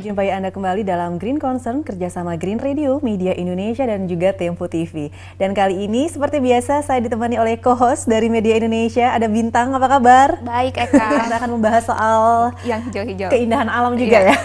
menjumpai Anda kembali dalam Green Concern kerjasama Green Radio, Media Indonesia dan juga Tempo TV. Dan kali ini seperti biasa saya ditemani oleh co-host dari Media Indonesia, ada Bintang. Apa kabar? Baik Eka. Kita akan membahas soal yang hijau-hijau, keindahan alam juga ya.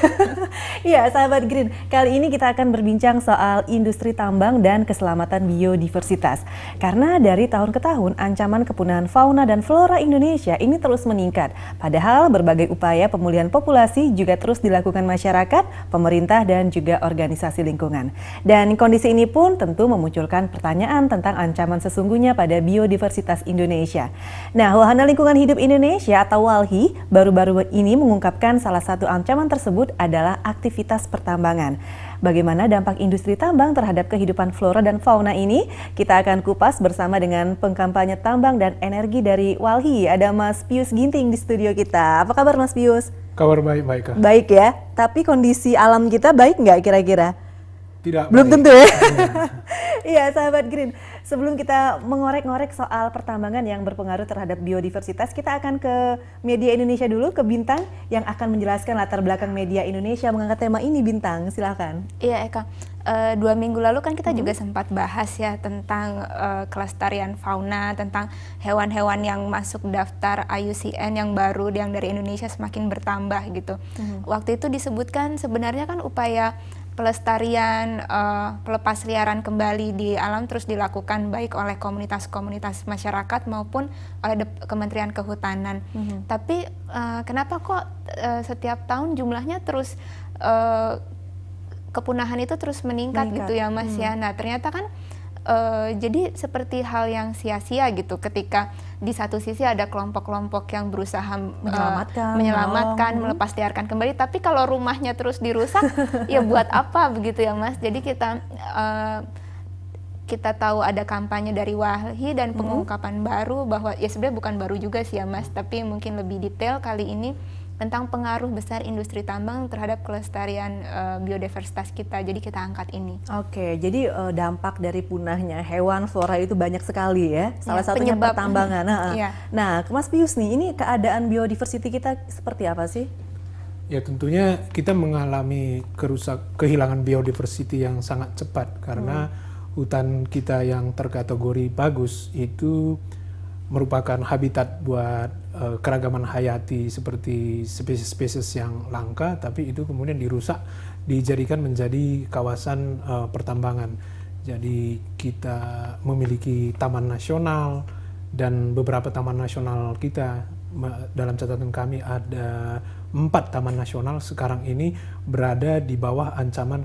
Iya, sahabat Green. Kali ini kita akan berbincang soal industri tambang dan keselamatan biodiversitas. Karena dari tahun ke tahun ancaman kepunahan fauna dan flora Indonesia ini terus meningkat. Padahal berbagai upaya pemulihan populasi juga terus dilakukan masyarakat, pemerintah dan juga organisasi lingkungan. Dan kondisi ini pun tentu memunculkan pertanyaan tentang ancaman sesungguhnya pada biodiversitas Indonesia. Nah, Wahana Lingkungan Hidup Indonesia atau WALHI baru-baru ini mengungkapkan salah satu ancaman tersebut adalah aktivitas pertambangan. Bagaimana dampak industri tambang terhadap kehidupan flora dan fauna ini? Kita akan kupas bersama dengan pengkampanye tambang dan energi dari WALHI. Ada Mas Pius Ginting di studio kita. Apa kabar Mas Pius? Kabar baik, Kak. Baik ya, tapi kondisi alam kita baik nggak kira-kira? Tidak Belum baik. tentu ya? Iya, sahabat Green. Sebelum kita mengorek-ngorek soal pertambangan yang berpengaruh terhadap biodiversitas, kita akan ke Media Indonesia dulu, ke Bintang yang akan menjelaskan latar belakang Media Indonesia mengangkat tema ini. Bintang, silakan. Iya Eka, 2 minggu lalu kan kita juga sempat bahas ya tentang kelestarian fauna, tentang hewan-hewan yang masuk daftar IUCN yang baru, yang dari Indonesia semakin bertambah gitu. Waktu itu disebutkan sebenarnya kan upaya pelestarian, pelepas liaran kembali di alam terus dilakukan baik oleh komunitas-komunitas masyarakat maupun oleh Kementerian Kehutanan. Tapi kenapa kok setiap tahun jumlahnya terus kepunahan itu terus meningkat gitu ya Mas ya. Nah ternyata kan jadi seperti hal yang sia-sia gitu ketika di satu sisi ada kelompok-kelompok yang berusaha menyelamatkan, melepas liarkan kembali, tapi kalau rumahnya terus dirusak ya buat apa begitu ya Mas. Jadi kita tahu ada kampanye dari WALHI dan pengungkapan baru bahwa ya sebenarnya bukan baru juga sih ya Mas, tapi mungkin lebih detail kali ini tentang pengaruh besar industri tambang terhadap kelestarian biodiversitas kita. Jadi kita angkat ini. Oke, jadi dampak dari punahnya hewan flora itu banyak sekali ya. Salah satunya penyebab pertambangan. Nah, Mas Pius nih, ini keadaan biodiversity kita seperti apa sih? Ya tentunya kita mengalami kehilangan biodiversity yang sangat cepat karena hutan kita yang terkategori bagus itu merupakan habitat buat keragaman hayati seperti spesies-spesies yang langka, tapi itu kemudian dirusak, dijadikan menjadi kawasan pertambangan. Jadi kita memiliki taman nasional dan beberapa taman nasional kita, dalam catatan kami ada 4 taman nasional sekarang ini berada di bawah ancaman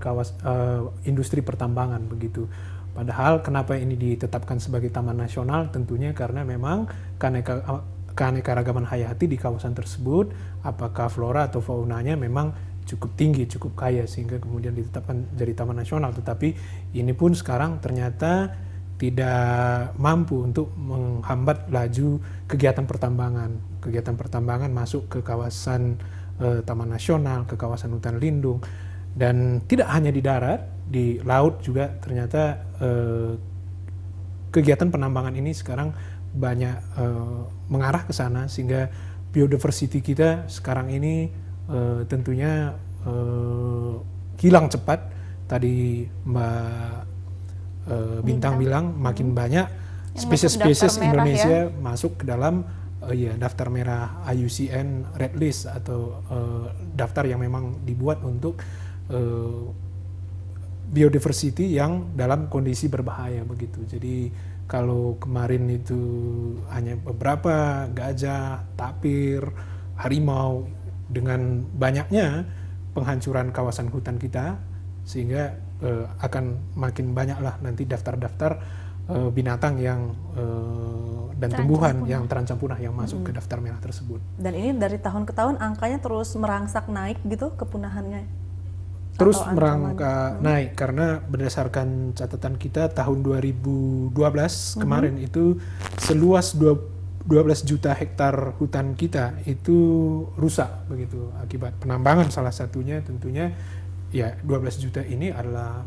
industri pertambangan begitu. Padahal kenapa ini ditetapkan sebagai taman nasional? Tentunya karena memang keanekaragaman hayati di kawasan tersebut, apakah flora atau faunanya memang cukup tinggi, cukup kaya sehingga kemudian ditetapkan jadi taman nasional. Tetapi ini pun sekarang ternyata tidak mampu untuk menghambat laju kegiatan pertambangan. Kegiatan pertambangan masuk ke kawasan taman nasional, ke kawasan hutan lindung. Dan tidak hanya di darat, di laut juga ternyata kegiatan penambangan ini sekarang banyak mengarah ke sana sehingga biodiversity kita sekarang ini tentunya hilang cepat. Tadi Mbak Bintang bilang makin banyak spesies-spesies Indonesia masuk ke dalam daftar merah IUCN Red List atau daftar yang memang dibuat untuk biodiversity yang dalam kondisi berbahaya begitu. Jadi kalau kemarin itu hanya beberapa gajah, tapir, harimau, dengan banyaknya penghancuran kawasan hutan kita sehingga akan makin banyaklah nanti daftar-daftar binatang yang dan tumbuhan yang terancam punah yang masuk ke daftar merah tersebut. Dan ini dari tahun ke tahun angkanya terus merangsak naik gitu kepunahannya? Terus merangkak naik karena berdasarkan catatan kita tahun 2012 kemarin itu seluas 12 juta hektar hutan kita itu rusak begitu akibat penambangan, salah satunya tentunya ya 12 juta ini adalah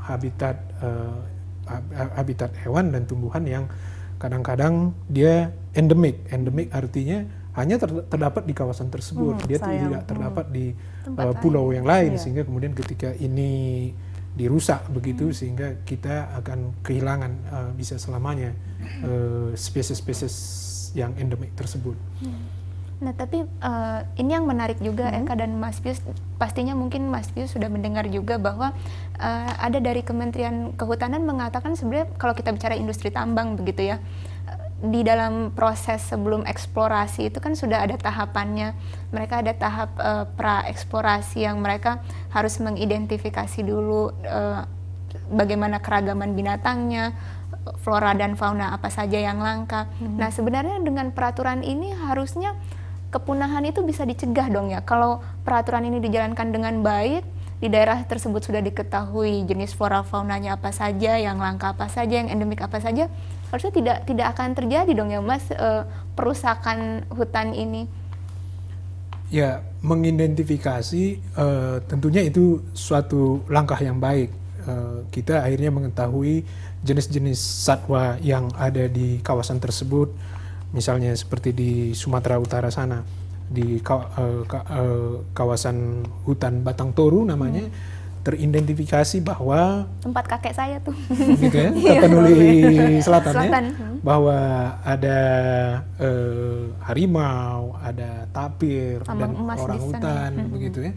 habitat hewan dan tumbuhan yang kadang-kadang dia endemik. Endemik artinya hanya terdapat di kawasan tersebut. Dia tidak terdapat di pulau yang lain, sehingga kemudian ketika ini dirusak begitu, sehingga kita akan kehilangan bisa selamanya spesies-spesies yang endemik tersebut. Nah, tapi ini yang menarik juga Eka dan Mas Pius, pastinya mungkin Mas Pius sudah mendengar juga bahwa ada dari Kementerian Kehutanan mengatakan sebenarnya kalau kita bicara industri tambang begitu ya, di dalam proses sebelum eksplorasi itu kan sudah ada tahapannya. Mereka ada tahap pra-eksplorasi yang mereka harus mengidentifikasi dulu bagaimana keragaman binatangnya, flora dan fauna apa saja yang langka. Nah, sebenarnya dengan peraturan ini harusnya kepunahan itu bisa dicegah dong ya. Kalau peraturan ini dijalankan dengan baik, di daerah tersebut sudah diketahui jenis flora faunanya apa saja, yang langka apa saja, yang endemik apa saja, harusnya tidak akan terjadi dong ya Mas, perusakan hutan ini. Ya, mengidentifikasi tentunya itu suatu langkah yang baik. Kita akhirnya mengetahui jenis-jenis satwa yang ada di kawasan tersebut, misalnya seperti di Sumatera Utara sana, di kawasan hutan Batang Toru namanya, teridentifikasi bahwa tempat kakek saya tuh, gitu ya, Tapanuli Selatan ya, bahwa ada harimau, ada tapir dan orangutan begitu ya.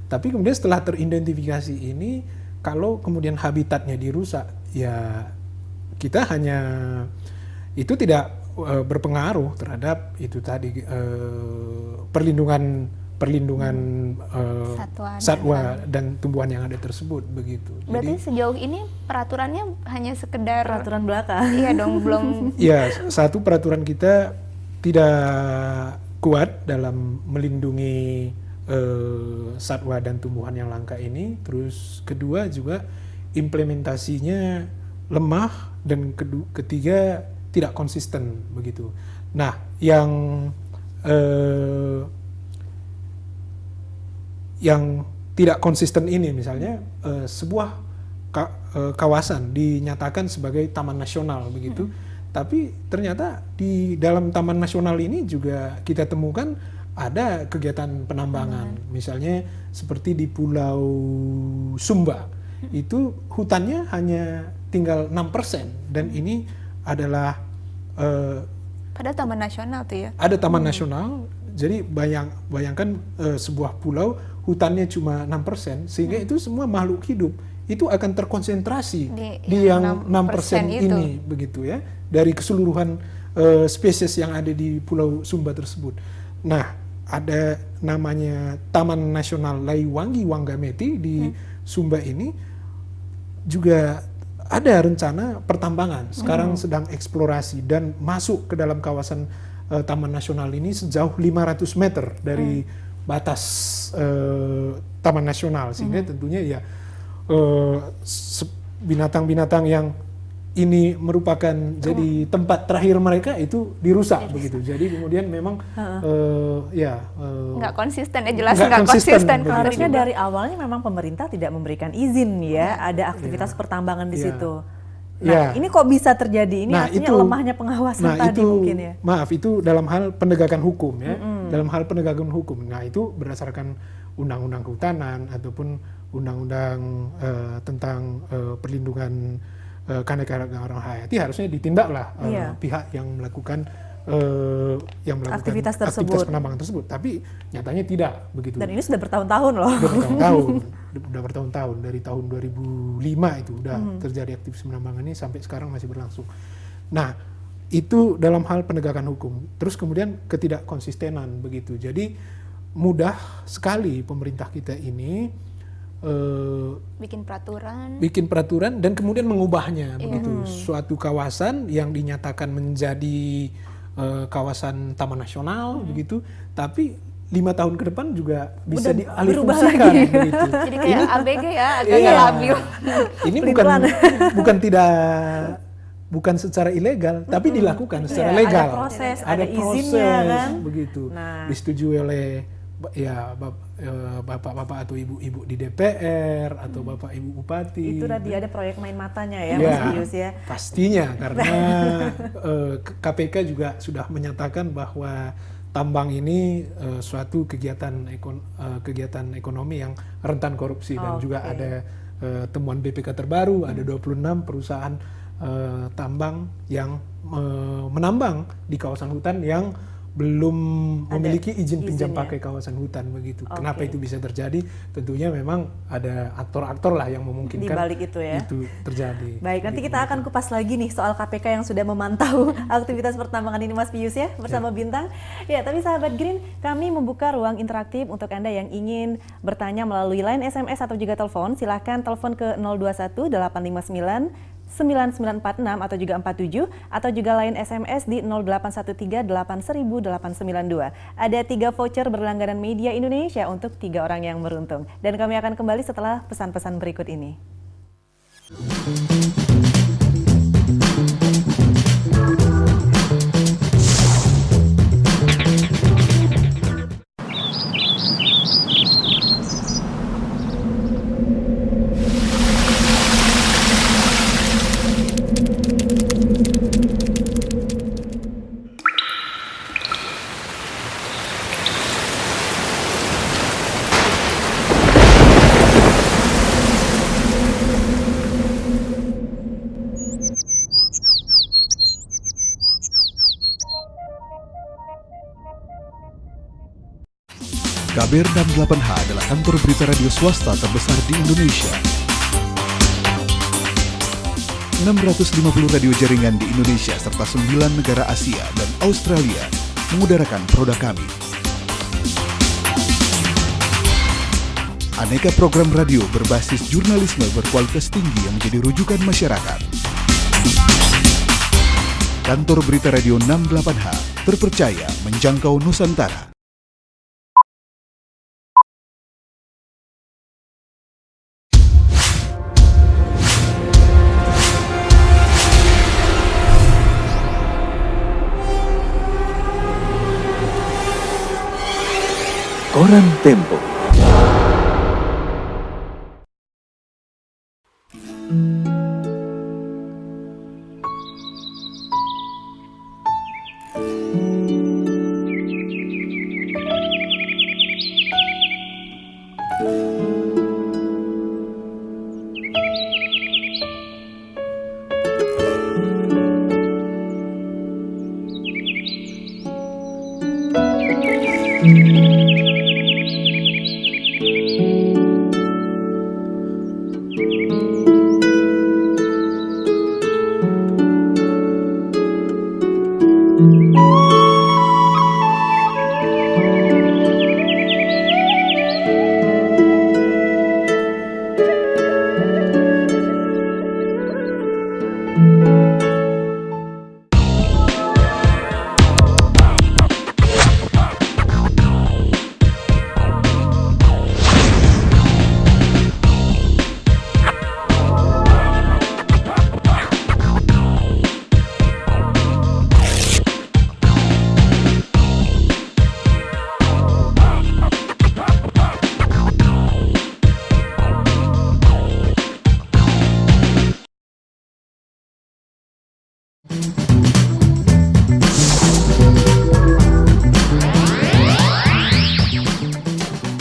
Tapi kemudian setelah teridentifikasi ini, kalau kemudian habitatnya dirusak, ya kita hanya itu tidak berpengaruh terhadap itu tadi perlindungan satwa dan tumbuhan yang ada tersebut begitu. Berarti jadi, sejauh ini peraturannya hanya sekedar peraturan belaka. Iya dong, belum. Ya, satu, peraturan kita tidak kuat dalam melindungi satwa dan tumbuhan yang langka ini. Terus kedua juga implementasinya lemah, dan ketiga tidak konsisten begitu. Nah, yang tidak konsisten ini misalnya sebuah kawasan dinyatakan sebagai taman nasional begitu, tapi ternyata di dalam taman nasional ini juga kita temukan ada kegiatan penambangan, misalnya seperti di Pulau Sumba, itu hutannya hanya tinggal 6%, dan ini adalah padahal taman nasional tuh ya. Ada taman nasional, jadi bayangkan sebuah pulau hutannya cuma 6%, sehingga itu semua makhluk hidup itu akan terkonsentrasi di yang 6% ini begitu ya, dari keseluruhan spesies yang ada di Pulau Sumba tersebut. Nah, ada namanya Taman Nasional Laiwangi Wanggameti di Sumba ini juga ada rencana pertambangan. Sekarang sedang eksplorasi dan masuk ke dalam kawasan Taman Nasional ini sejauh 500 meter dari batas Taman Nasional, sehingga tentunya ya binatang-binatang yang ini merupakan jadi tempat terakhir mereka itu dirusak begitu. Jadi kemudian memang nggak konsisten ya, jelas nggak konsisten. Harusnya dari awalnya memang pemerintah tidak memberikan izin ya, ada aktivitas pertambangan di situ. Nah, ini kok bisa terjadi? Ini artinya lemahnya pengawasan tadi mungkin ya. Maaf, itu dalam hal penegakan hukum ya. Dalam hal penegakan hukum. Nah, itu berdasarkan undang-undang kehutanan ataupun undang-undang tentang perlindungan keanekaragaman hayati, harusnya ditindaklah pihak yang melakukan aktivitas penambangan tersebut. Tapi nyatanya tidak begitu. Dan ini sudah bertahun-tahun loh. Sudah bertahun-tahun dari tahun 2005 itu udah terjadi aktivitas penambangan ini, sampai sekarang masih berlangsung. Nah, itu dalam hal penegakan hukum. Terus kemudian ketidakkonsistenan begitu. Jadi mudah sekali pemerintah kita ini bikin peraturan dan kemudian mengubahnya begitu. Suatu kawasan yang dinyatakan menjadi kawasan taman nasional begitu, tapi 5 tahun ke depan juga bisa dialihfungsikan begitu. Jadi kayak ABG ya, agak labil. Ini bukan secara ilegal, tapi dilakukan secara legal. Ada proses, ada izinnya kan begitu. Disetujui oleh bapak-bapak atau ibu-ibu di DPR atau bapak ibu bupati. Itu tadi ada proyek main matanya ya, Mas Pius ya. Pastinya, karena KPK juga sudah menyatakan bahwa tambang ini suatu kegiatan ekonomi yang rentan korupsi dan juga ada temuan BPK terbaru ada 26 perusahaan tambang yang menambang di kawasan hutan yang belum memiliki izin pinjam pakai kawasan hutan begitu. Kenapa itu bisa terjadi? Tentunya memang ada aktor-aktor lah yang memungkinkan di balik itu ya. Itu terjadi. Baik, nanti kita akan kupas lagi nih soal KPK yang sudah memantau aktivitas pertambangan ini Mas Pius ya bersama Bintang. Ya, tapi sahabat Green, kami membuka ruang interaktif untuk Anda yang ingin bertanya melalui line SMS atau juga telepon. Silahkan telepon ke 021 859 9946 atau juga 47 atau juga line SMS di 0813 80892. Ada 3 voucher berlangganan Media Indonesia untuk 3 orang yang beruntung. Dan kami akan kembali setelah pesan-pesan berikut ini. KBR 68H adalah kantor berita radio swasta terbesar di Indonesia. 650 radio jaringan di Indonesia serta 9 negara Asia dan Australia mengudarakan produk kami. Aneka program radio berbasis jurnalisme berkualitas tinggi yang menjadi rujukan masyarakat. Kantor berita radio 68H, terpercaya menjangkau Nusantara. Koran Tempo.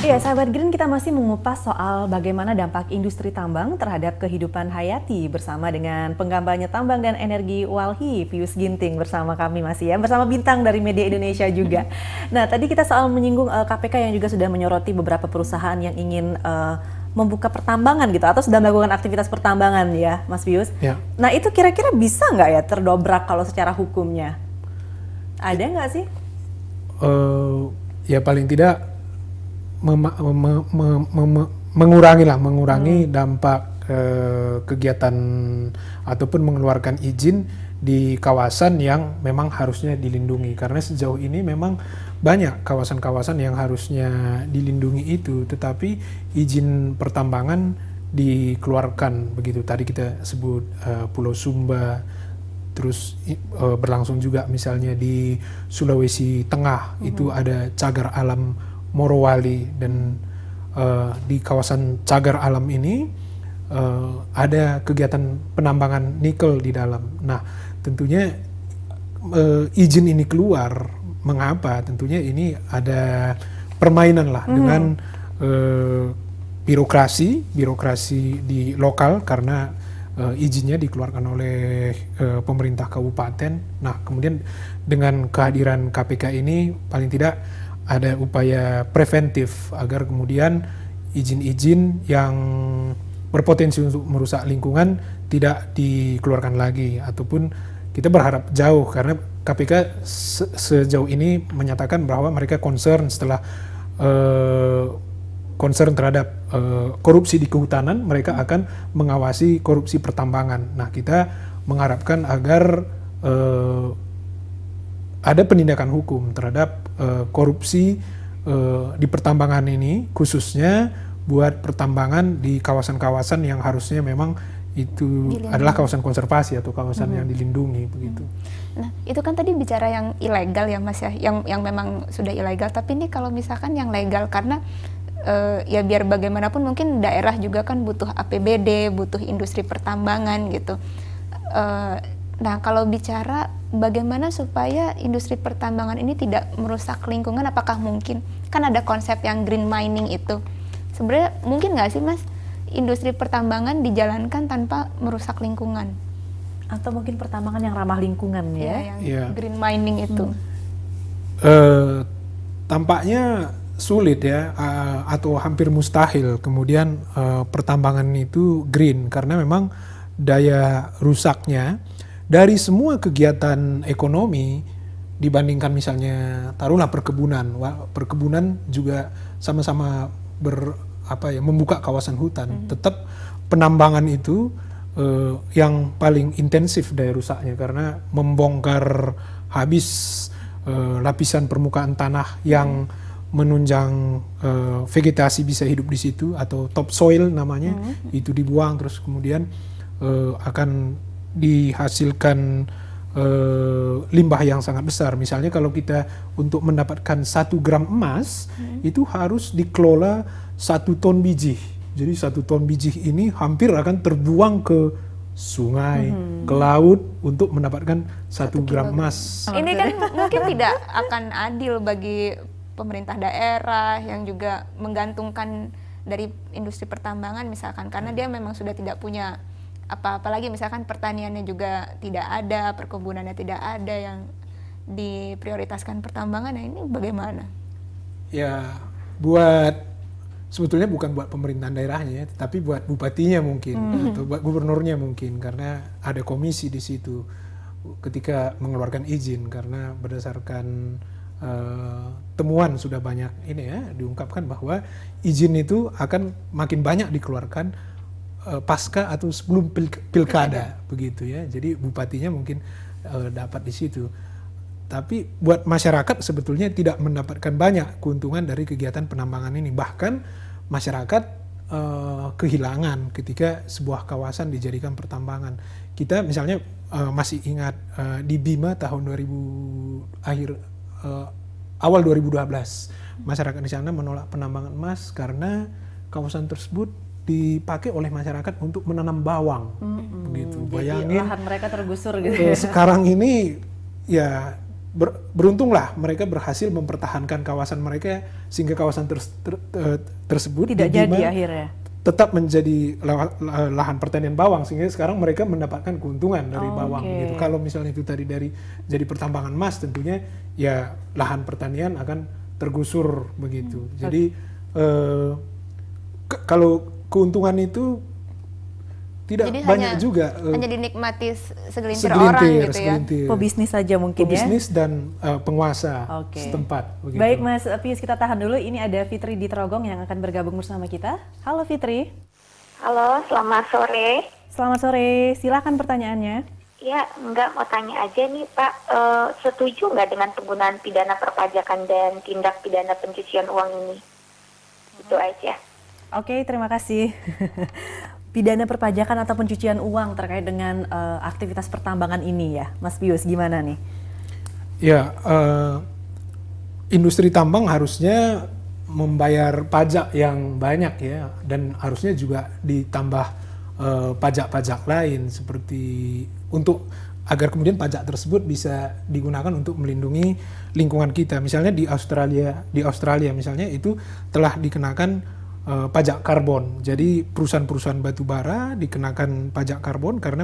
Ya, sahabat Green, kita masih mengupas soal bagaimana dampak industri tambang terhadap kehidupan hayati bersama dengan pengkampanye tambang dan energi Walhi, Pius Ginting bersama kami masih ya, bersama Bintang dari Media Indonesia juga. Nah, tadi kita soal menyinggung KPK yang juga sudah menyoroti beberapa perusahaan yang ingin membuka pertambangan gitu atau sudah melakukan aktivitas pertambangan ya, Mas Pius. Ya. Nah, itu kira-kira bisa nggak ya terdobrak kalau secara hukumnya? Ada nggak sih? Ya paling tidak mengurangi dampak kegiatan ataupun mengeluarkan izin di kawasan yang memang harusnya dilindungi, karena sejauh ini memang banyak kawasan-kawasan yang harusnya dilindungi itu tetapi izin pertambangan dikeluarkan begitu. Tadi kita sebut Pulau Sumba, terus berlangsung juga misalnya di Sulawesi Tengah itu ada cagar alam Morowali, dan di kawasan cagar alam ini ada kegiatan penambangan nikel di dalam. Nah, tentunya izin ini keluar mengapa? Tentunya ini ada permainan lah dengan birokrasi di lokal karena izinnya dikeluarkan oleh pemerintah kabupaten. Nah, kemudian dengan kehadiran KPK ini paling tidak ada upaya preventif agar kemudian izin-izin yang berpotensi untuk merusak lingkungan tidak dikeluarkan lagi, ataupun kita berharap jauh karena KPK sejauh ini menyatakan bahwa mereka concern setelah concern terhadap korupsi di kehutanan, mereka akan mengawasi korupsi pertambangan. Nah, kita mengharapkan agar ada penindakan hukum terhadap korupsi di pertambangan ini, khususnya buat pertambangan di kawasan-kawasan yang harusnya memang itu adalah kawasan konservasi atau kawasan yang dilindungi begitu. Nah, itu kan tadi bicara yang ilegal ya Mas ya, yang memang sudah ilegal. Tapi ini kalau misalkan yang legal, karena ya biar bagaimanapun mungkin daerah juga kan butuh APBD, butuh industri pertambangan gitu. Nah, kalau bicara bagaimana supaya industri pertambangan ini tidak merusak lingkungan, apakah mungkin? Kan ada konsep yang green mining itu. Sebenarnya mungkin nggak sih Mas, industri pertambangan dijalankan tanpa merusak lingkungan? Atau mungkin pertambangan yang ramah lingkungan ya? Yang green mining itu. Tampaknya sulit ya, atau hampir mustahil kemudian pertambangan itu green, karena memang daya rusaknya dari semua kegiatan ekonomi dibandingkan misalnya taruhlah perkebunan juga sama-sama membuka kawasan hutan. Tetap penambangan itu yang paling intensif daya rusaknya karena membongkar habis lapisan permukaan tanah yang menunjang vegetasi bisa hidup di situ, atau topsoil namanya. Itu dibuang terus kemudian akan dihasilkan limbah yang sangat besar. Misalnya kalau kita untuk mendapatkan 1 gram emas itu harus dikelola 1 ton biji. Jadi 1 ton biji ini hampir akan terbuang ke sungai, ke laut untuk mendapatkan 1 gram emas. Ini kan mungkin tidak akan adil bagi pemerintah daerah yang juga menggantungkan dari industri pertambangan misalkan, karena dia memang sudah tidak punya apalagi misalkan pertaniannya juga tidak ada, perkebunannya tidak ada, yang diprioritaskan pertambangan. Nah, ini bagaimana? Ya, sebetulnya bukan buat pemerintahan daerahnya, tapi buat bupatinya mungkin, atau buat gubernurnya mungkin, karena ada komisi di situ ketika mengeluarkan izin, karena berdasarkan temuan sudah banyak ini ya, diungkapkan bahwa izin itu akan makin banyak dikeluarkan pasca atau sebelum pilkada begitu ya. Jadi bupatinya mungkin dapat di situ. Tapi buat masyarakat sebetulnya tidak mendapatkan banyak keuntungan dari kegiatan penambangan ini. Bahkan masyarakat kehilangan ketika sebuah kawasan dijadikan pertambangan. Kita misalnya masih ingat di Bima tahun awal 2012, masyarakat di sana menolak penambangan emas karena kawasan tersebut dipakai oleh masyarakat untuk menanam bawang, begitu. Bayangin, lahan mereka tergusur gitu. Sekarang ini ya beruntunglah mereka berhasil mempertahankan kawasan mereka sehingga kawasan tersebut tidak jadi akhirnya tetap menjadi lahan pertanian bawang, sehingga sekarang mereka mendapatkan keuntungan dari bawang. Gitu. Kalau misalnya itu tadi jadi pertambangan emas, tentunya ya lahan pertanian akan tergusur begitu. Jadi kalau keuntungan itu tidak jadi banyak juga. Hanya dinikmati segelintir orang gitu ya. Pebisnis saja mungkin Pebisnis dan penguasa setempat. Begitu. Baik Mas Pius, kita tahan dulu. Ini ada Fitri di Trogong yang akan bergabung bersama kita. Halo Fitri. Halo, selamat sore. Selamat sore, silakan pertanyaannya. Ya, mau tanya aja nih Pak, setuju nggak dengan penggunaan pidana perpajakan dan tindak pidana pencucian uang ini? Itu aja. Oke, terima kasih. Pidana perpajakan atau pencucian uang terkait dengan aktivitas pertambangan ini ya, Mas Pius, gimana nih? Ya, industri tambang harusnya membayar pajak yang banyak ya, dan harusnya juga ditambah pajak-pajak lain seperti agar kemudian pajak tersebut bisa digunakan untuk melindungi lingkungan kita. Misalnya di Australia misalnya itu telah dikenakan pajak karbon. Jadi perusahaan-perusahaan batu bara dikenakan pajak karbon karena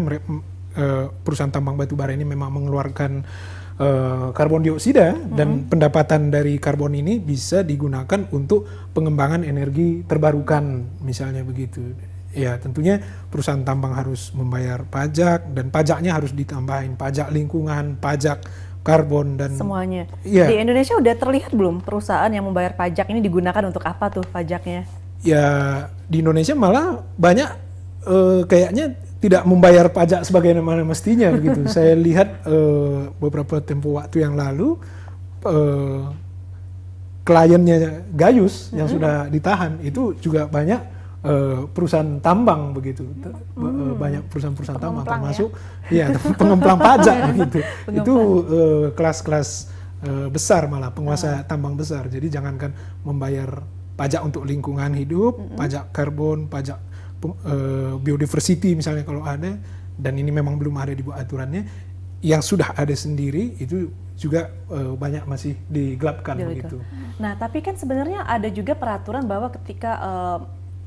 perusahaan tambang batu bara ini memang mengeluarkan karbon dioksida dan pendapatan dari karbon ini bisa digunakan untuk pengembangan energi terbarukan misalnya begitu. Ya tentunya perusahaan tambang harus membayar pajak dan pajaknya harus ditambahin pajak lingkungan, pajak karbon dan semuanya. Ya. Di Indonesia udah terlihat belum perusahaan yang membayar pajak ini digunakan untuk apa tuh pajaknya? Ya di Indonesia malah banyak kayaknya tidak membayar pajak sebagaimana mestinya begitu. Saya lihat beberapa tempo waktu yang lalu kliennya Gayus yang sudah ditahan itu juga banyak perusahaan tambang begitu. Banyak perusahaan-perusahaan tambang termasuk ya pengemplang pajak begitu. Itu kelas-kelas besar malah penguasa tambang besar. Jadi jangankan membayar pajak untuk lingkungan hidup, pajak karbon, pajak biodiversity misalnya kalau ada, dan ini memang belum ada dibuat aturannya, yang sudah ada sendiri itu juga banyak masih digelapkan begitu. Nah tapi kan sebenarnya ada juga peraturan bahwa ketika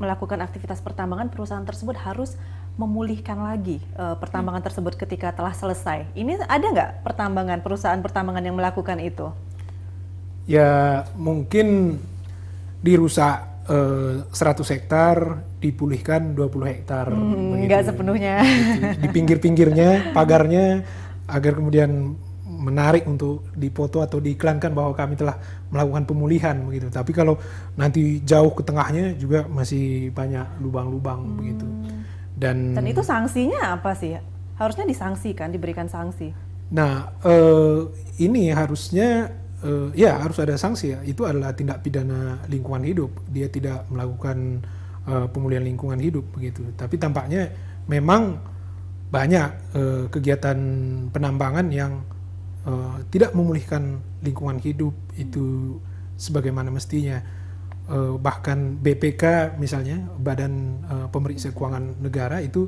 melakukan aktivitas pertambangan perusahaan tersebut harus memulihkan lagi pertambangan tersebut ketika telah selesai. Ini ada nggak perusahaan pertambangan yang melakukan itu? Ya mungkin dirusak 100 hektar dipulihkan 20 hektar. Enggak sepenuhnya. Di pinggir-pinggirnya, pagarnya, agar kemudian menarik untuk dipoto atau diiklankan bahwa kami telah melakukan pemulihan begitu. Tapi kalau nanti jauh ke tengahnya juga masih banyak lubang-lubang begitu. Dan itu sanksinya apa sih? Harusnya disangsikan, diberikan sanksi. Nah, ini harusnya ya harus ada sanksi ya. Itu adalah tindak pidana lingkungan hidup. Dia tidak melakukan pemulihan lingkungan hidup begitu. Tapi tampaknya memang banyak kegiatan penambangan yang tidak memulihkan lingkungan hidup itu sebagaimana mestinya. Bahkan BPK misalnya, Badan Pemeriksa Keuangan Negara itu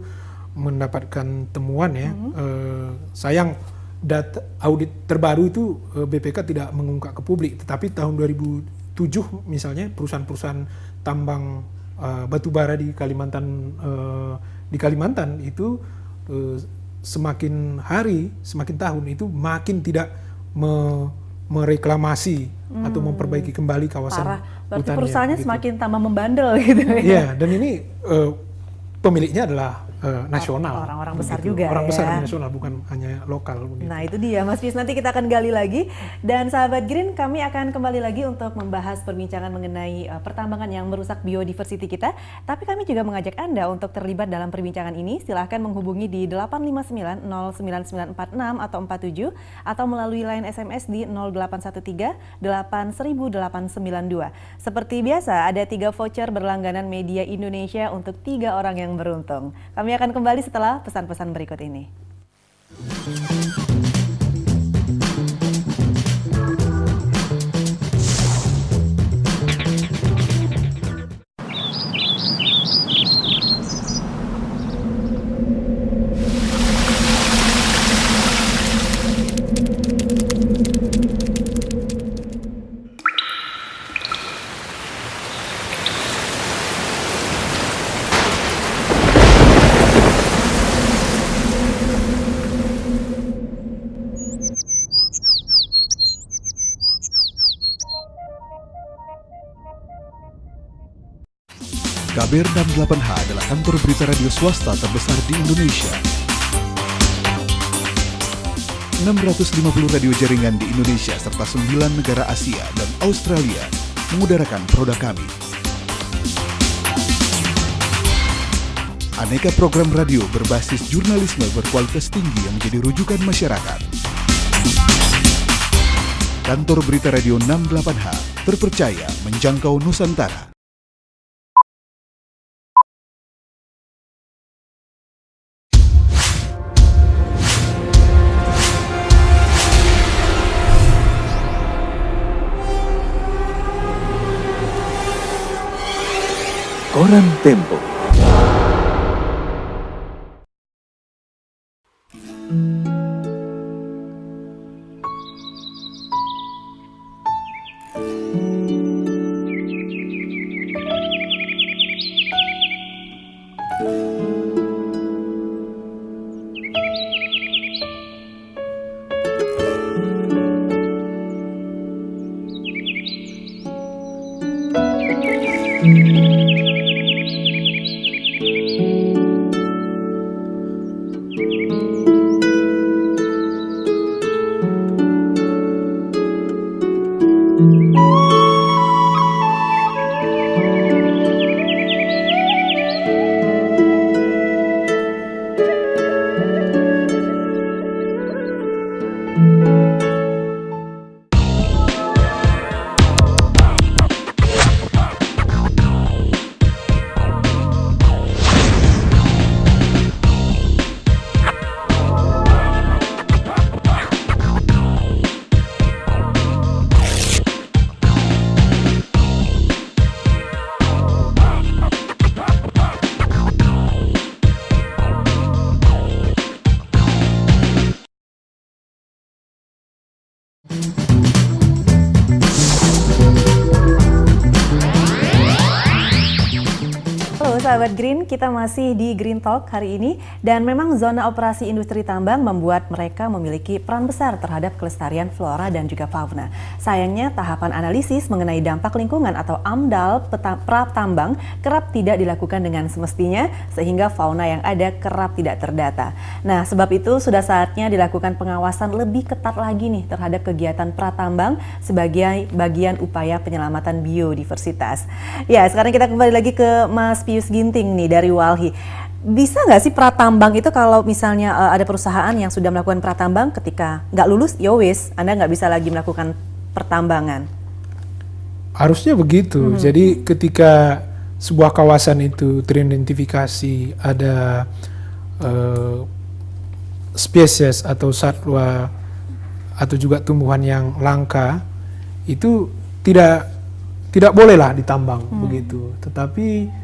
mendapatkan temuan ya. Sayang data audit terbaru itu BPK tidak mengungkap ke publik, tetapi tahun 2007 misalnya perusahaan-perusahaan tambang batubara di Kalimantan itu semakin hari, semakin tahun itu makin tidak mereklamasi atau memperbaiki kembali kawasan Berarti hutannya. perusahaannya gitu. semakin tambah membandel gitu ya. Iya, dan ini pemiliknya adalah nasional. Orang-orang besar begitu. juga Orang besar ya. nasional, bukan hanya lokal. Begitu. Nah itu dia Mas Fis, nanti kita akan gali lagi. Dan sahabat Green, kami akan kembali lagi untuk membahas perbincangan mengenai pertambangan yang merusak biodiversity kita. Tapi kami juga mengajak Anda untuk terlibat dalam perbincangan ini. Silahkan menghubungi di 859 09946 atau 47 atau melalui line SMS di 0813 80892. Seperti biasa, ada 3 voucher berlangganan Media Indonesia untuk 3 orang yang beruntung. Kami akan kembali setelah pesan-pesan berikut ini. KBR 68H adalah kantor berita radio swasta terbesar di Indonesia. 650 radio jaringan di Indonesia serta 9 negara Asia dan Australia mengudarakan produk kami. Aneka program radio berbasis jurnalisme berkualitas tinggi yang menjadi rujukan masyarakat. Kantor berita radio 68H terpercaya menjangkau Nusantara. Koran Tempo. Halo sahabat Green, kita masih di Green Talk hari ini dan memang zona operasi industri tambang membuat mereka memiliki peran besar terhadap kelestarian flora dan juga fauna. Sayangnya tahapan analisis mengenai dampak lingkungan atau AMDAL pratambang kerap tidak dilakukan dengan semestinya sehingga fauna yang ada kerap tidak terdata. Nah, sebab itu sudah saatnya dilakukan pengawasan lebih ketat lagi nih terhadap kegiatan pratambang sebagai bagian upaya penyelamatan biodiversitas. Ya, sekarang kita kembali lagi ke Mas Pius Ginting nih dari Walhi. Bisa nggak sih pratambang itu kalau misalnya ada perusahaan yang sudah melakukan pratambang ketika nggak lulus, ya wis, Anda nggak bisa lagi melakukan pertambangan? Harusnya begitu. Jadi ketika sebuah kawasan itu teridentifikasi ada spesies atau satwa atau juga tumbuhan yang langka, itu tidak bolehlah ditambang begitu. Tetapi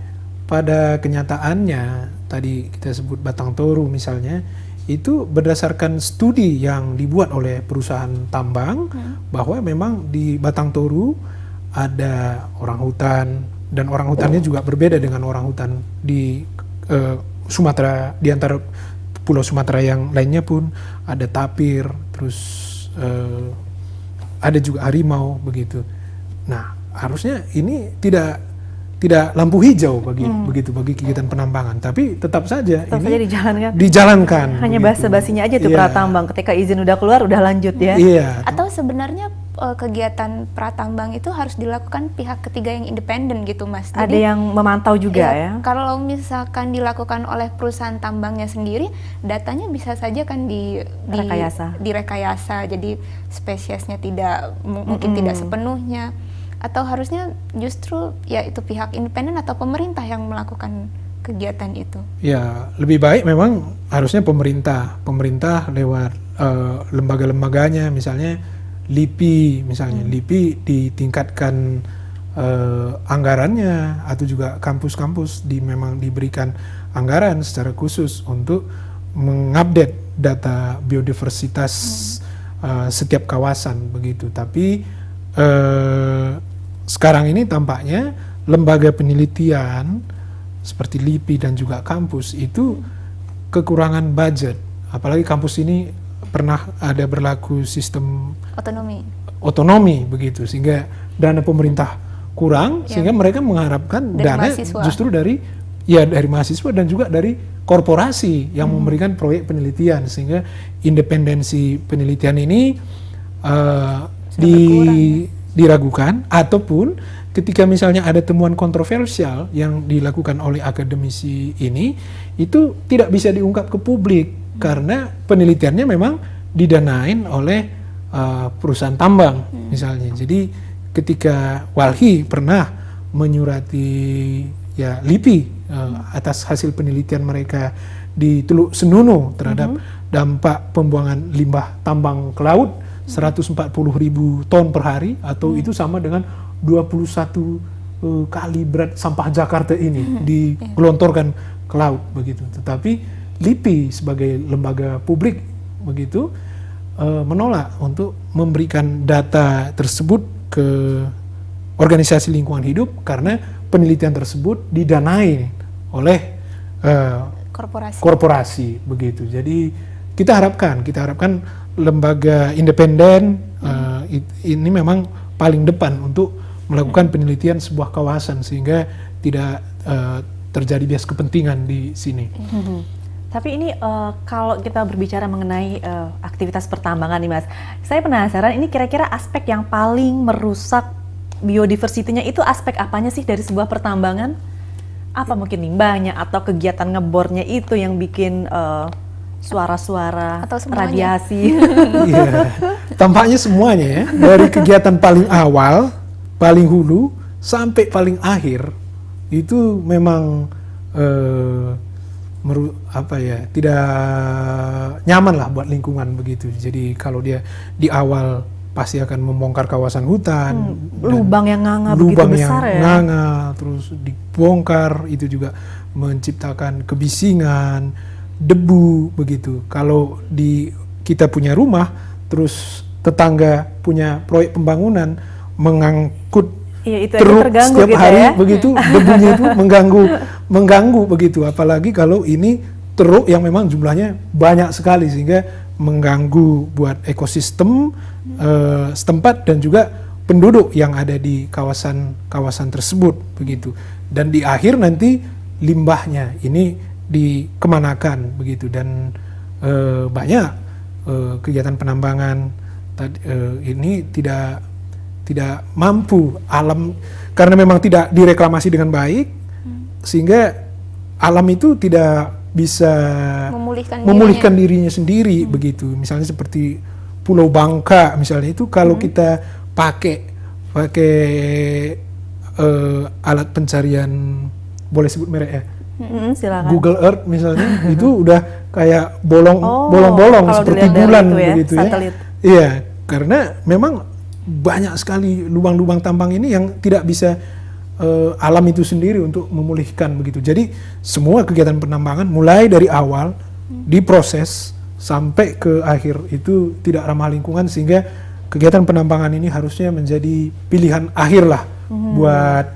pada kenyataannya, tadi kita sebut Batang Toru misalnya, itu berdasarkan studi yang dibuat oleh perusahaan tambang bahwa memang di Batang Toru ada orangutan dan orangutannya juga berbeda dengan orangutan di Sumatera, di antara pulau Sumatera yang lainnya pun ada tapir, terus ada juga harimau begitu. Nah, harusnya ini tidak lampu hijau bagi kegiatan penambangan, tapi tetap saja ini dijalankan. Hanya basa-basinya aja tuh pratambang, ketika izin udah keluar udah lanjut ya. Iya. Atau sebenarnya kegiatan pratambang itu harus dilakukan pihak ketiga yang independen gitu, Mas. Ada Jadi, yang memantau juga ya. Kalau misalkan dilakukan oleh perusahaan tambangnya sendiri, datanya bisa saja kan direkayasa. Jadi spesiesnya tidak mungkin tidak sepenuhnya. Atau harusnya justru ya itu pihak independen atau pemerintah yang melakukan kegiatan itu? Ya, lebih baik memang harusnya pemerintah lewat lembaga-lembaganya, misalnya LIPI misalnya. LIPI ditingkatkan anggarannya, atau juga kampus-kampus memang diberikan anggaran secara khusus untuk mengupdate data biodiversitas setiap kawasan begitu. Tapi sekarang ini tampaknya lembaga penelitian seperti LIPI dan juga kampus itu kekurangan budget. Apalagi kampus ini pernah ada berlaku sistem otonomi begitu, sehingga dana pemerintah kurang, sehingga mereka mengharapkan dari dana mahasiswa. justru dari mahasiswa dan juga dari korporasi yang memberikan proyek penelitian, sehingga independensi penelitian ini diragukan, ataupun ketika misalnya ada temuan kontroversial yang dilakukan oleh akademisi ini, itu tidak bisa diungkap ke publik karena penelitiannya memang didanain oleh perusahaan tambang misalnya. Jadi ketika Walhi pernah menyurati LIPI atas hasil penelitian mereka di Teluk Senunu terhadap dampak pembuangan limbah tambang ke laut 140.000 ton per hari, atau itu sama dengan 21 kali berat sampah Jakarta ini digelontorkan ke laut begitu. Tetapi LIPI sebagai lembaga publik begitu menolak untuk memberikan data tersebut ke organisasi lingkungan hidup karena penelitian tersebut didanai oleh korporasi begitu. Jadi kita harapkan lembaga independen ini memang paling depan untuk melakukan penelitian sebuah kawasan sehingga tidak terjadi bias kepentingan di sini. Tapi ini kalau kita berbicara mengenai aktivitas pertambangan nih Mas, saya penasaran ini kira-kira aspek yang paling merusak biodiversitinya itu aspek apanya sih dari sebuah pertambangan? Apa mungkin limbahnya atau kegiatan ngebornya itu yang bikin suara-suara Atau semuanya? radiasi? Iya, tampaknya semuanya ya, dari kegiatan paling awal, paling hulu sampai paling akhir itu memang tidak nyaman lah buat lingkungan begitu. Jadi kalau dia di awal pasti akan membongkar kawasan hutan, Lubang yang nganga begitu lubang besar yang ya? nganga terus dibongkar, itu juga menciptakan kebisingan, debu begitu. Kalau kita punya rumah, terus tetangga punya proyek pembangunan mengangkut Iya, itu aja truk terganggu setiap gitu hari ya. begitu, debunya itu mengganggu begitu. Apalagi kalau ini truk yang memang jumlahnya banyak sekali sehingga mengganggu buat ekosistem setempat dan juga penduduk yang ada di kawasan tersebut begitu. Dan di akhir nanti limbahnya ini dikemanakan begitu, dan banyak kegiatan penambangan ini tidak mampu alam, karena memang tidak direklamasi dengan baik sehingga alam itu tidak bisa memulihkan dirinya sendiri begitu. Misalnya seperti Pulau Bangka misalnya, itu kalau kita pakai alat pencarian, boleh sebut merek ya, Silakan. Google Earth misalnya, itu udah kayak bolong-bolong kalau seperti dilihat dari bulan itu ya, begitu ya. satelit. Iya, karena memang banyak sekali lubang-lubang tambang ini yang tidak bisa alam itu sendiri untuk memulihkan begitu. Jadi semua kegiatan penambangan mulai dari awal diproses sampai ke akhir itu tidak ramah lingkungan, sehingga kegiatan penambangan ini harusnya menjadi pilihan akhir lah buat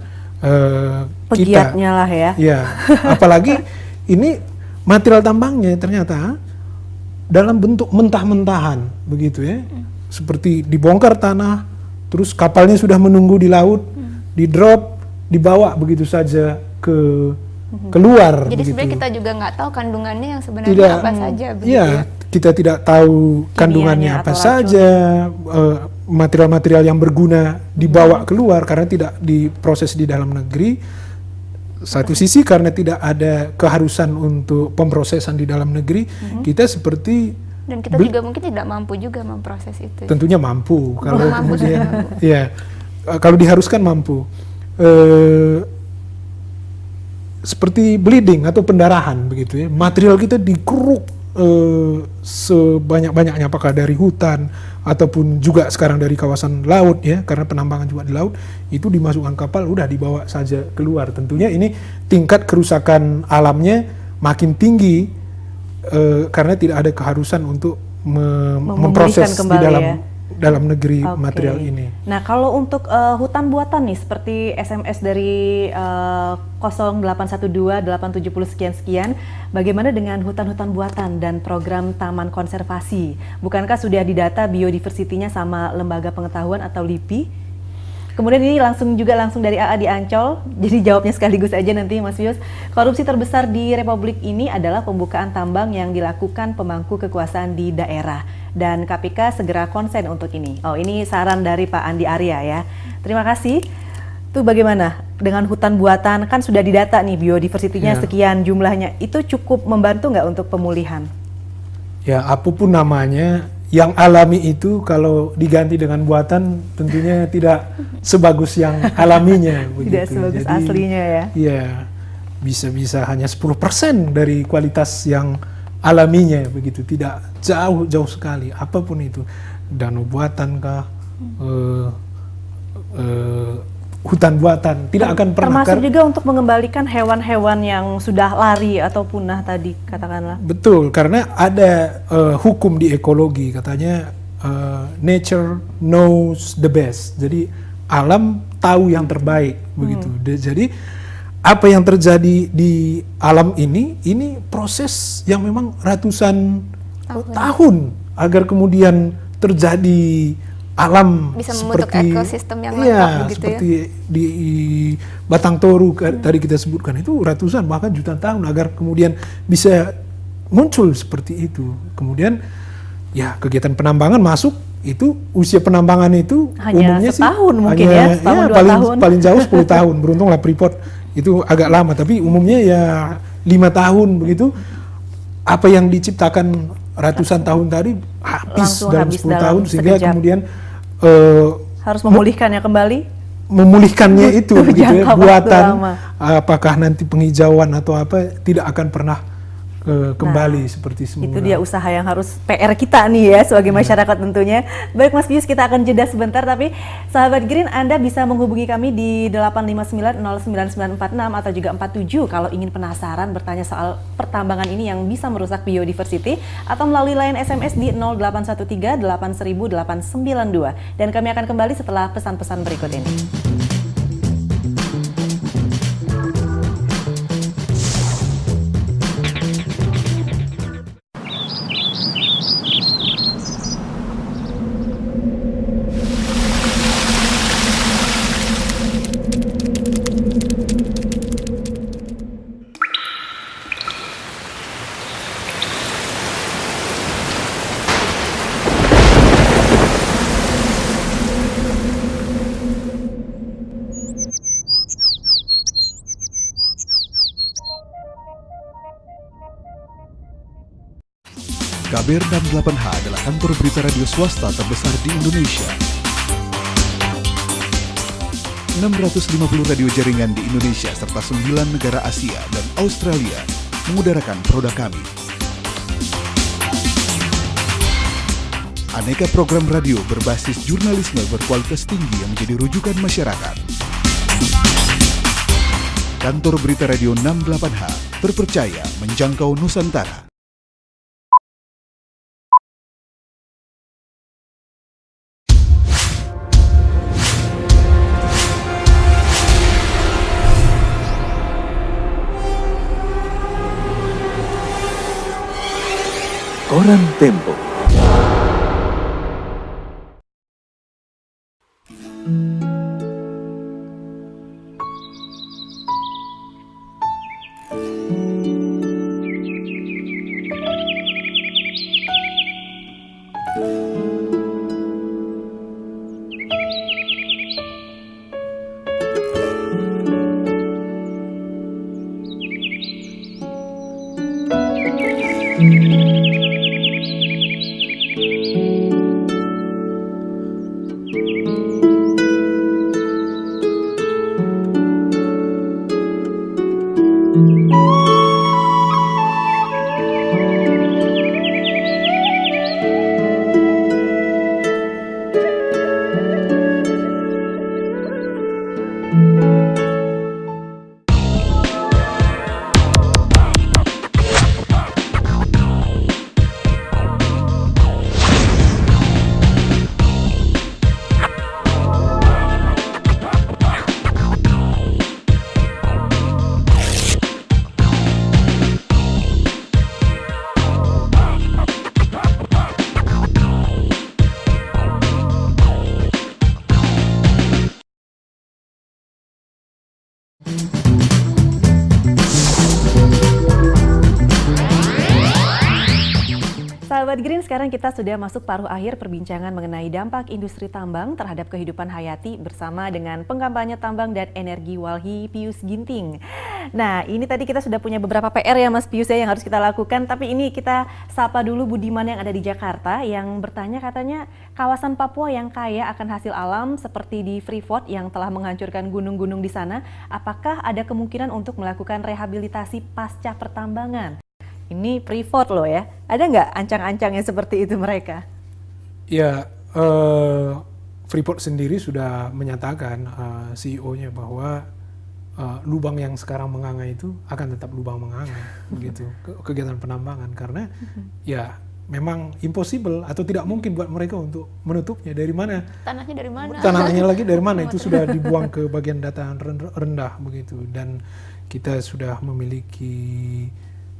kita. Pegiatnya lah ya. Ya, apalagi ini material tambangnya ternyata dalam bentuk mentah-mentahan begitu ya. Seperti dibongkar tanah, terus kapalnya sudah menunggu di laut, di drop, dibawa begitu saja keluar. Jadi begitu. sebenarnya kita juga nggak tahu kandungannya yang sebenarnya apa saja. Begitu Iya, ya? kita tidak tahu kandungannya Kimianya apa atau saja, material-material yang berguna dibawa keluar karena tidak diproses di dalam negeri. Satu sisi karena tidak ada keharusan untuk pemrosesan di dalam negeri, kita seperti Dan kita juga mungkin tidak mampu juga memproses itu. tentunya mampu kalau Mampu, kemudian mampu. ya kalau diharuskan mampu. Seperti bleeding atau pendarahan begitu ya, material kita dikeruk sebanyak-banyaknya, apakah dari hutan ataupun juga sekarang dari kawasan laut ya, karena penambangan juga di laut, itu dimasukkan kapal udah dibawa saja keluar. Tentunya ini tingkat kerusakan alamnya makin tinggi karena tidak ada keharusan untuk memproses di dalam negeri material ini. Nah, kalau untuk hutan buatan nih seperti SMS dari 0812 870 sekian-sekian, bagaimana dengan hutan-hutan buatan dan program taman konservasi? Bukankah sudah didata biodiversitinya sama Lembaga Pengetahuan atau LIPI? Kemudian ini langsung dari AA di Ancol, jadi jawabnya sekaligus aja nanti Mas Pius. Korupsi terbesar di Republik ini adalah pembukaan tambang yang dilakukan pemangku kekuasaan di daerah. Dan KPK segera konsen untuk ini. Oh, ini saran dari Pak Andi Arya ya. Terima kasih. Itu bagaimana dengan hutan buatan, kan sudah didata nih biodiversitinya sekian jumlahnya. Itu cukup membantu nggak untuk pemulihan? Ya, apapun namanya, yang alami itu kalau diganti dengan buatan tentunya tidak sebagus yang alaminya. Tidak sebagus aslinya ya? Iya, bisa hanya 10% dari kualitas yang alaminya begitu, tidak jauh sekali, apapun itu, danau buatan kah, hutan buatan, tidak akan pernah. Termasuk juga untuk mengembalikan hewan-hewan yang sudah lari atau punah tadi katakanlah. Betul, karena ada hukum di ekologi katanya nature knows the best. Jadi alam tahu yang terbaik begitu. Jadi apa yang terjadi di alam ini proses yang memang ratusan tahun agar kemudian terjadi alam Bisa membentuk seperti ekosistem yang lengkap begitu seperti di Batang Toru tadi kita sebutkan itu ratusan bahkan jutaan tahun agar kemudian bisa muncul seperti itu. Kemudian ya kegiatan penambangan masuk itu usia penambangan itu Hanya umumnya setahun sih mungkin ya, setahun, 2 tahun. paling jauh 10 tahun. Beruntunglah Freeport itu agak lama, tapi umumnya ya 5 tahun begitu. Apa yang diciptakan ratusan tahun tadi habis Langsung dalam habis 10 dalam tahun sehingga sekejap. kemudian Harus memulihkannya kembali. memulihkannya itu begitu ya, Jangka waktu buatan lama. apakah nanti penghijauan atau apa tidak akan pernah kembali seperti semula. Itu dia usaha yang harus PR kita nih ya sebagai masyarakat tentunya. Baik Mas Pius, kita akan jeda sebentar, tapi sahabat Green Anda bisa menghubungi kami di 859099946 atau juga 47 kalau ingin penasaran bertanya soal pertambangan ini yang bisa merusak biodiversity, atau melalui line SMS di 0813-8000892. Dan kami akan kembali setelah pesan-pesan berikut ini. KBR 68H adalah kantor berita radio swasta terbesar di Indonesia. 650 radio jaringan di Indonesia serta 9 negara Asia dan Australia mengudarakan produk kami. Aneka program radio berbasis jurnalisme berkualitas tinggi yang menjadi rujukan masyarakat. Kantor berita radio 68H, terpercaya menjangkau Nusantara. Koran Tempo. Sahabat Green, sekarang kita sudah masuk paruh akhir perbincangan mengenai dampak industri tambang terhadap kehidupan hayati bersama dengan pengkampanye tambang dan energi Walhi Pius Ginting. Nah, ini tadi kita sudah punya beberapa PR ya Mas Pius ya yang harus kita lakukan, tapi ini kita sapa dulu Budiman yang ada di Jakarta yang bertanya, katanya kawasan Papua yang kaya akan hasil alam seperti di Freeport yang telah menghancurkan gunung-gunung di sana, apakah ada kemungkinan untuk melakukan rehabilitasi pasca pertambangan? Ini Freeport loh ya, ada nggak ancang-ancangnya seperti itu mereka? Ya, Freeport sendiri sudah menyatakan CEO-nya bahwa lubang yang sekarang menganga itu akan tetap lubang menganga, begitu kegiatan penambangan, karena ya memang impossible atau tidak mungkin buat mereka untuk menutupnya. Dari mana? Tanahnya dari mana? Tanahnya lagi dari mana? Itu sudah dibuang ke bagian dataran rendah begitu, dan kita sudah memiliki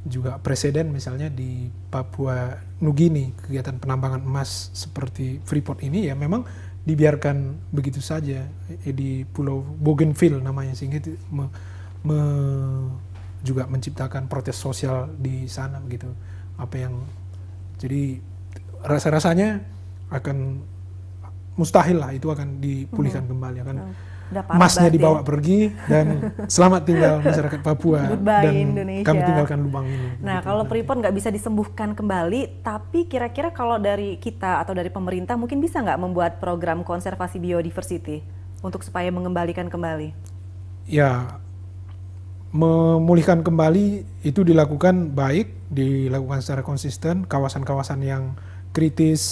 juga presiden misalnya di Papua Nugini, kegiatan penambangan emas seperti Freeport ini ya memang dibiarkan begitu saja di Pulau Bougainville namanya, sehingga itu juga menciptakan protes sosial di sana begitu. Jadi rasanya akan mustahil lah itu akan dipulihkan kembali, akan emasnya dibawa pergi dan selamat tinggal masyarakat Papua dan Indonesia. Kami tinggalkan lubang ini. Nah, kalau Freeport nggak bisa disembuhkan kembali, tapi kira-kira kalau dari kita atau dari pemerintah mungkin bisa nggak membuat program konservasi biodiversity untuk supaya mengembalikan kembali? Ya, memulihkan kembali itu dilakukan secara konsisten, kawasan-kawasan yang kritis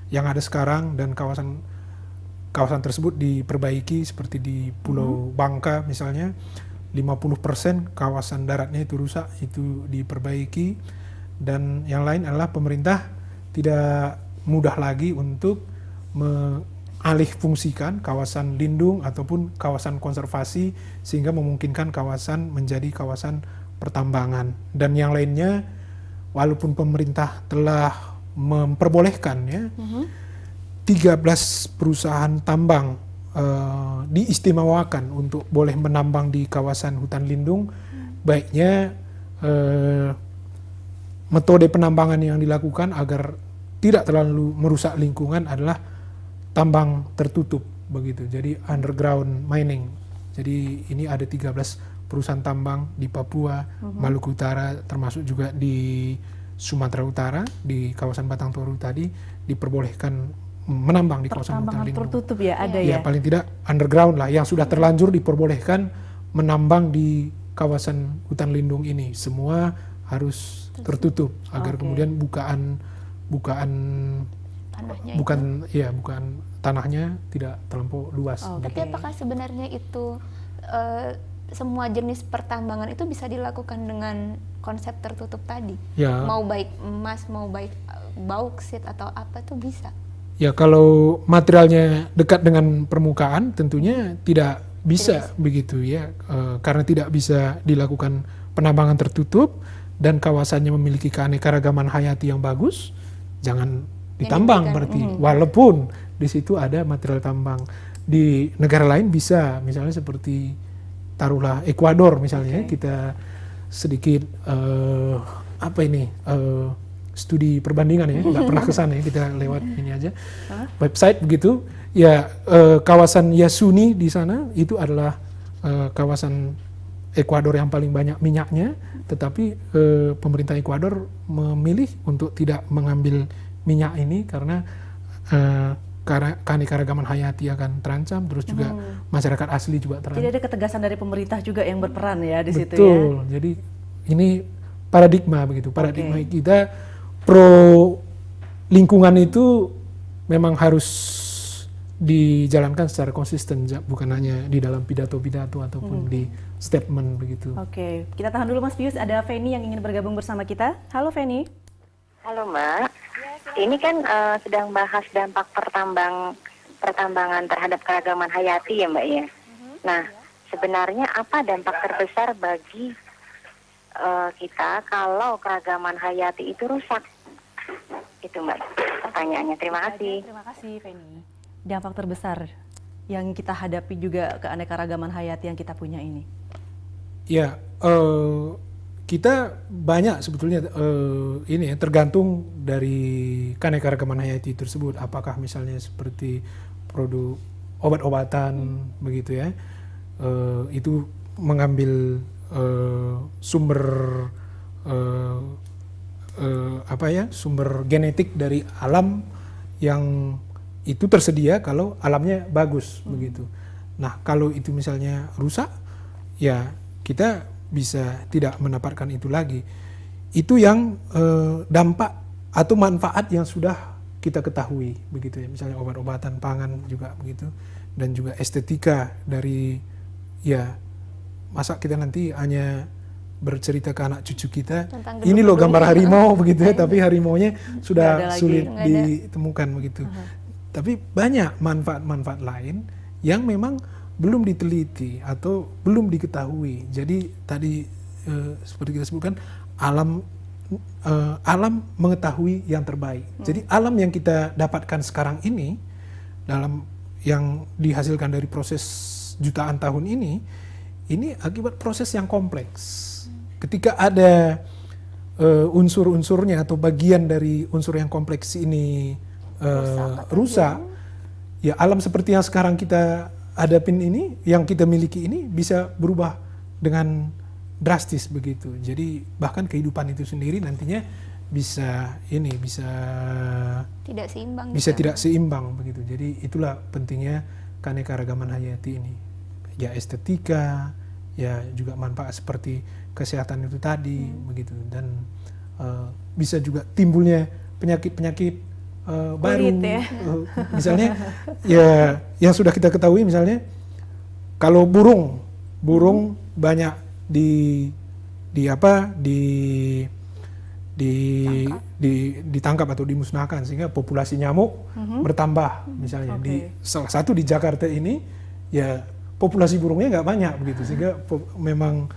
yang ada sekarang dan kawasan tersebut diperbaiki, seperti di Pulau Bangka misalnya 50% kawasan daratnya itu rusak, itu diperbaiki. Dan yang lain adalah pemerintah tidak mudah lagi untuk mengalih fungsikan kawasan lindung ataupun kawasan konservasi sehingga memungkinkan kawasan menjadi kawasan pertambangan. Dan yang lainnya, walaupun pemerintah telah memperbolehkan ya 13 perusahaan tambang diistimewakan untuk boleh menambang di kawasan hutan lindung, baiknya metode penambangan yang dilakukan agar tidak terlalu merusak lingkungan adalah tambang tertutup begitu. Jadi underground mining. Jadi ini ada 13 perusahaan tambang di Papua, Maluku Utara, termasuk juga di Sumatera Utara, di kawasan Batang Toru tadi diperbolehkan menambang di kawasan hutan lindung. Tertutup ya, ada ya? Ya, paling tidak underground lah, yang sudah terlanjur diperbolehkan menambang di kawasan hutan lindung ini. Semua harus tertutup agar kemudian bukaan tanahnya tidak terlampau luas. Tapi apakah sebenarnya itu semua jenis pertambangan itu bisa dilakukan dengan konsep tertutup tadi? Ya. Mau baik emas, mau baik bauksit atau apa itu bisa? Ya, kalau materialnya dekat dengan permukaan tentunya tidak bisa begitu ya, karena tidak bisa dilakukan penambangan tertutup dan kawasannya memiliki keanekaragaman hayati yang bagus, jangan ditambang berarti. Walaupun di situ ada material tambang. Di negara lain bisa, misalnya seperti taruhlah Ekuador misalnya, kita sedikit studi perbandingan ya, nggak pernah ke sana ya, kita lewat ini aja website begitu ya. Kawasan Yasuni di sana itu adalah kawasan Ekuador yang paling banyak minyaknya, tetapi pemerintah Ekuador memilih untuk tidak mengambil minyak ini karena keanekaragaman hayati akan terancam, terus juga masyarakat asli juga terancam. Jadi ada ketegasan dari pemerintah juga yang berperan ya di situ ya. Betul. Jadi ini paradigma begitu. Paradigma kita pro lingkungan itu memang harus dijalankan secara konsisten, bukan hanya di dalam pidato-pidato ataupun di statement begitu. Oke, kita tahan dulu Mas Pius, ada Feni yang ingin bergabung bersama kita. Halo Feni. Halo Mbak, ini kan sedang bahas dampak pertambangan terhadap keragaman hayati ya Mbak ya. Nah, sebenarnya apa dampak terbesar bagi kita kalau keragaman hayati itu rusak? Itu Mbak pertanyaannya. Terima kasih. Terima kasih Feni. Dampak terbesar yang kita hadapi juga keanekaragaman hayati yang kita punya ini. Ya, kita banyak sebetulnya tergantung dari keanekaragaman hayati tersebut. Apakah misalnya seperti produk obat-obatan begitu ya, itu mengambil sumber sumber genetik dari alam yang itu tersedia kalau alamnya bagus begitu. Nah, kalau itu misalnya rusak, ya kita bisa tidak mendapatkan itu lagi. Itu yang dampak atau manfaat yang sudah kita ketahui begitu ya. Misalnya obat-obatan, pangan juga begitu, dan juga estetika dari masa kita nanti hanya bercerita ke anak cucu kita, ini loh gambar harimau begitu ya, tapi harimaunya sudah sulit ditemukan begitu. Tapi banyak manfaat-manfaat lain yang memang belum diteliti atau belum diketahui. Jadi tadi seperti kita sebutkan, alam mengetahui yang terbaik. Jadi alam yang kita dapatkan sekarang ini dalam yang dihasilkan dari proses jutaan tahun ini akibat proses yang kompleks. Ketika ada unsur-unsurnya atau bagian dari unsur yang kompleks ini rusak, ya alam seperti yang sekarang kita hadapin ini, yang kita miliki ini bisa berubah dengan drastis begitu. Jadi bahkan kehidupan itu sendiri nantinya bisa tidak seimbang. Tidak seimbang begitu. Jadi itulah pentingnya keanekaragaman hayati ini. Ya estetika, ya juga manfaat seperti kesehatan itu tadi begitu, dan bisa juga timbulnya penyakit-penyakit baru. Ya. Misalnya ya yang sudah kita ketahui, misalnya kalau burung banyak ditangkap atau dimusnahkan sehingga populasi nyamuk bertambah, misalnya di salah satu di Jakarta ini ya populasi burungnya nggak banyak begitu, sehingga memang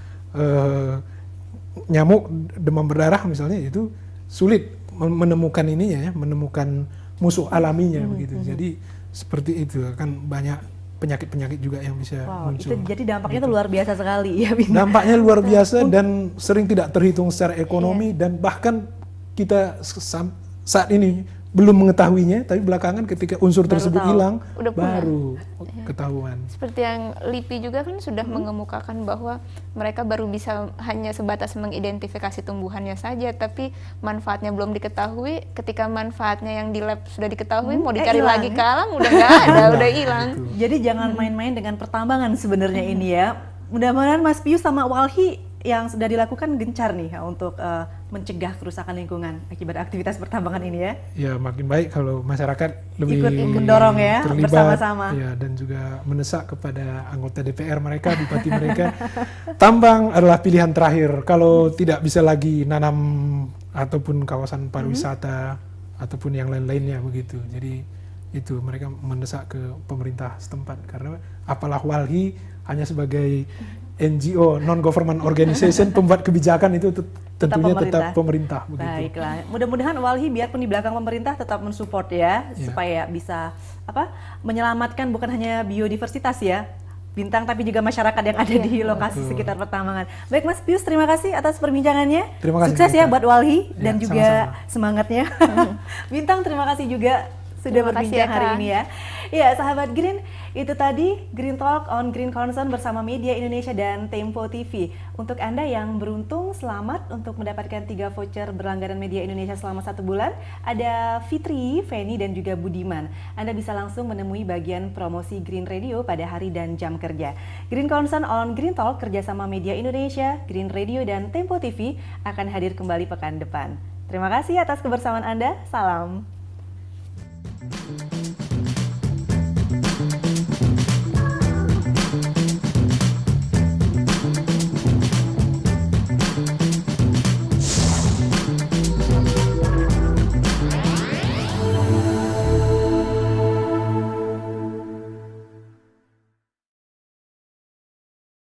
nyamuk demam berdarah misalnya itu sulit menemukan ininya ya, menemukan musuh alaminya begitu. Jadi seperti itu kan banyak penyakit-penyakit juga yang bisa muncul. Jadi dampaknya itu luar biasa sekali ya, Bintang. Dampaknya luar biasa dan sering tidak terhitung secara ekonomi, dan bahkan kita saat ini belum mengetahuinya, tapi belakangan ketika unsur tersebut hilang baru ketahuan. Seperti yang LIPI juga kan sudah mengemukakan bahwa mereka baru bisa hanya sebatas mengidentifikasi tumbuhannya saja, tapi manfaatnya belum diketahui. Ketika manfaatnya yang di lab sudah diketahui, mau dicari lagi ke alam udah nggak ada, udah hilang. Jadi jangan main-main dengan pertambangan sebenarnya ini ya. Mudah-mudahan Mas Pius sama Walhi yang sudah dilakukan gencar nih untuk mencegah kerusakan lingkungan akibat aktivitas pertambangan ini ya. Ya makin baik kalau masyarakat lebih ikut mendorong ya, terlibat, bersama-sama. Ya, dan juga mendesak kepada anggota DPR mereka, bupati mereka, tambang adalah pilihan terakhir. Kalau tidak bisa lagi nanam ataupun kawasan pariwisata ataupun yang lain-lainnya begitu. Jadi itu mereka mendesak ke pemerintah setempat, karena apalah Walhi hanya sebagai NGO, non-government organization, pembuat kebijakan itu tentunya tetap pemerintah. Begitu. Baiklah, mudah-mudahan Walhi biarpun di belakang pemerintah tetap mensupport ya, supaya bisa menyelamatkan bukan hanya biodiversitas ya, Bintang, tapi juga masyarakat yang ada di lokasi sekitar pertambangan. Baik Mas Pius, terima kasih atas perbincangannya. Terima kasih. Sukses ya buat Walhi dan juga sama-sama. Semangatnya. Bintang, terima kasih juga sudah berbincang hari ini ya. Ya, sahabat Green, itu tadi Green Talk on Green Concern bersama Media Indonesia dan Tempo TV. Untuk Anda yang beruntung, selamat untuk mendapatkan 3 voucher berlangganan Media Indonesia selama 1 bulan. Ada Fitri, Feni, dan juga Budiman. Anda bisa langsung menemui bagian promosi Green Radio pada hari dan jam kerja. Green Concern on Green Talk kerjasama Media Indonesia, Green Radio, dan Tempo TV akan hadir kembali pekan depan. Terima kasih atas kebersamaan Anda. Salam.